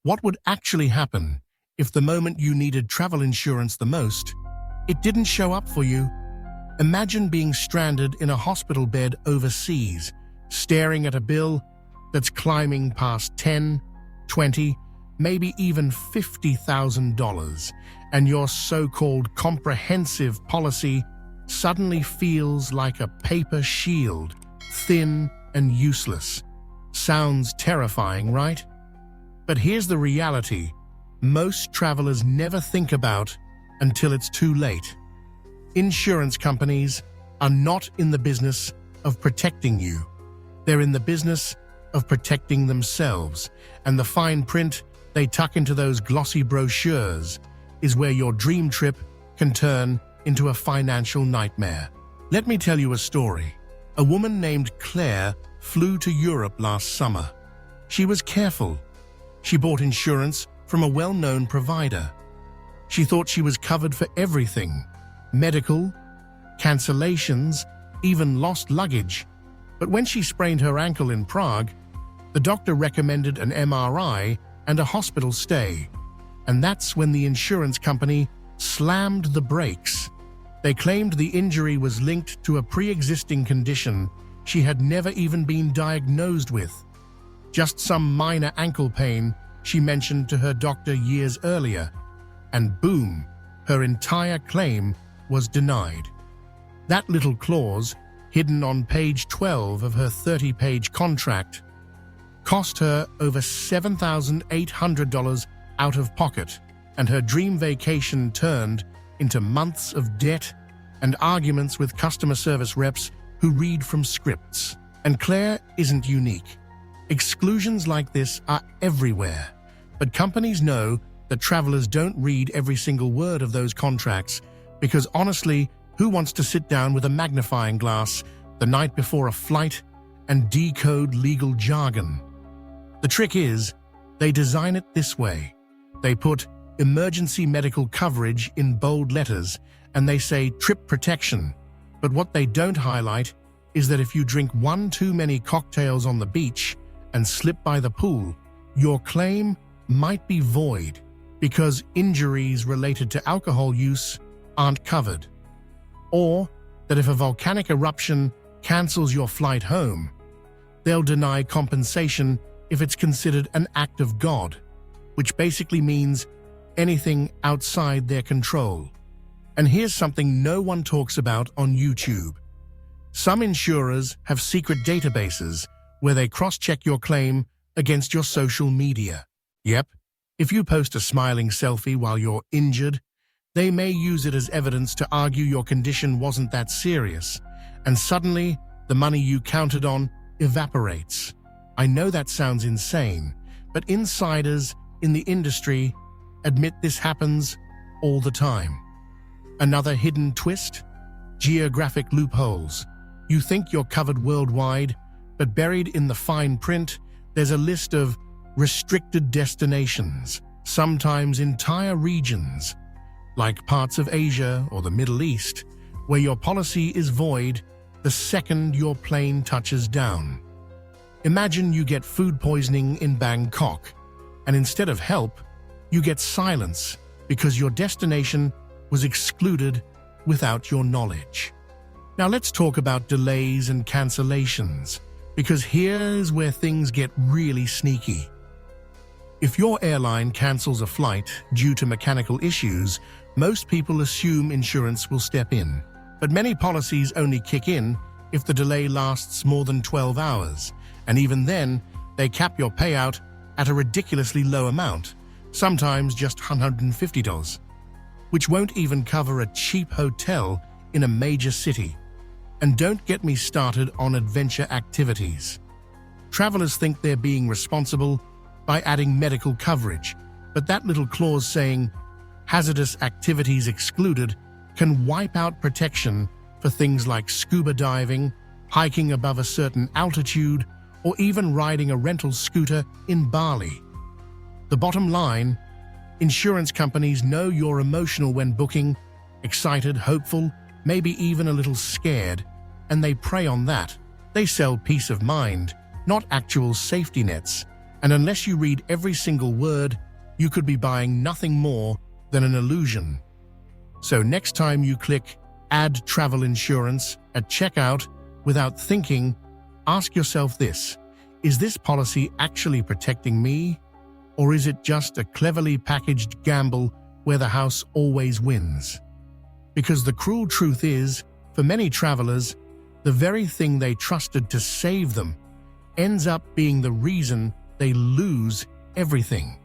What would actually happen if the moment you needed travel insurance the most, it didn't show up for you? Imagine being stranded in a hospital bed overseas, staring at a bill that's climbing past $10, $20, maybe even $50,000, and your so-called comprehensive policy suddenly feels like a paper shield, thin and useless. Sounds terrifying, right? But here's the reality most travelers never think about until it's too late. Insurance companies are not in the business of protecting you. They're in the business of protecting themselves, and the fine print they tuck into those glossy brochures is where your dream trip can turn into a financial nightmare. Let me tell you a story. A woman named Claire flew to Europe last summer. She was careful. She bought insurance from a well-known provider. She thought she was covered for everything: medical, cancellations, even lost luggage. But when she sprained her ankle in Prague, the doctor recommended an MRI and a hospital stay. And that's when the insurance company slammed the brakes. They claimed the injury was linked to a pre-existing condition she had never even been diagnosed with. Just some minor ankle pain she mentioned to her doctor years earlier, and boom, her entire claim was denied. That little clause, hidden on page 12 of her 30-page contract, cost her over $7,800 out of pocket, and her dream vacation turned into months of debt and arguments with customer service reps who read from scripts. And Claire isn't unique. Exclusions like this are everywhere, but companies know that travelers don't read every single word of those contracts because honestly, who wants to sit down with a magnifying glass the night before a flight and decode legal jargon? The trick is, they design it this way. They put emergency medical coverage in bold letters and they say trip protection. But what they don't highlight is that if you drink one too many cocktails on the beach and slip by the pool, your claim might be void because injuries related to alcohol use aren't covered. Or that if a volcanic eruption cancels your flight home, they'll deny compensation if it's considered an act of God, which basically means anything outside their control. And here's something no one talks about on YouTube. Some insurers have secret databases where they cross-check your claim against your social media. Yep, if you post a smiling selfie while you're injured, they may use it as evidence to argue your condition wasn't that serious, and suddenly the money you counted on evaporates. I know that sounds insane, but insiders in the industry admit this happens all the time. Another hidden twist? Geographic loopholes. You think you're covered worldwide, but buried in the fine print, there's a list of restricted destinations, sometimes entire regions, like parts of Asia or the Middle East, where your policy is void the second your plane touches down. Imagine you get food poisoning in Bangkok, and instead of help, you get silence because your destination was excluded without your knowledge. Now let's talk about delays and cancellations, because here's where things get really sneaky. If your airline cancels a flight due to mechanical issues, most people assume insurance will step in. But many policies only kick in if the delay lasts more than 12 hours, and even then, they cap your payout at a ridiculously low amount, sometimes just $150, which won't even cover a cheap hotel in a major city. And don't get me started on adventure activities. Travelers think they're being responsible by adding medical coverage, but that little clause saying hazardous activities excluded can wipe out protection for things like scuba diving, hiking above a certain altitude, or even riding a rental scooter in Bali. The bottom line, insurance companies know you're emotional when booking, excited, hopeful, maybe even a little scared, and they prey on that. They sell peace of mind, not actual safety nets. And unless you read every single word, you could be buying nothing more than an illusion. So next time you click Add Travel Insurance at checkout without thinking, ask yourself this: is this policy actually protecting me? Or is it just a cleverly packaged gamble where the house always wins? Because the cruel truth is, for many travelers, the very thing they trusted to save them ends up being the reason they lose everything.